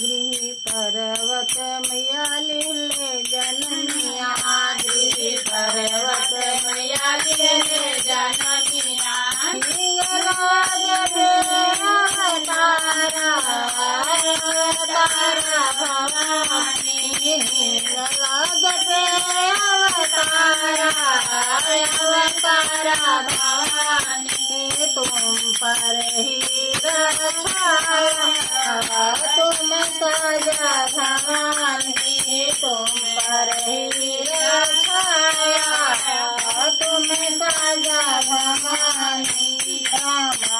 गृह पर्वत मैया लीले जनमिया गृह पर्वत मैया लीले जनमिया अवतारा भवानी अवतारा भवानी तुम पर ही रखा तुम सजा भवानी तुम पर ही रखा तुम सजा भवानी राम